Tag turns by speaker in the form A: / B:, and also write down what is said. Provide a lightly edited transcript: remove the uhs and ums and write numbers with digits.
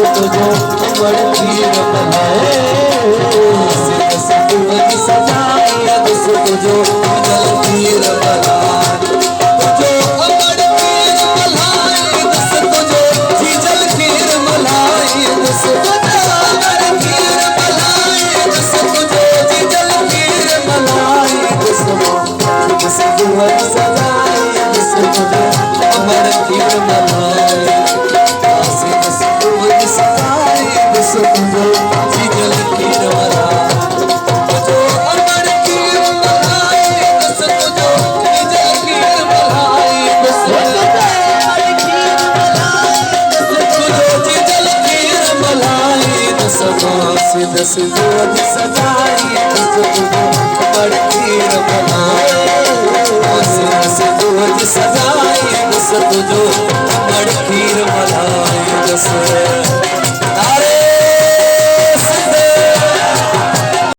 A: तुझो अमर खीर बनाए सूरज सजाए दस तुझो जल खीर बनाए तुझो अमर खीर बनाए दस तुझो जल खीर बनाए दस अमर खीर बनाए दस तुझो जल खीर बनाए दस सूरज सजाए दस तुझो अमर खीर बनाए दस दूध सजाई दस तुझो अमर खीर बनाए दस दूध सजाई दस तुझो अमर खीर बनाए दस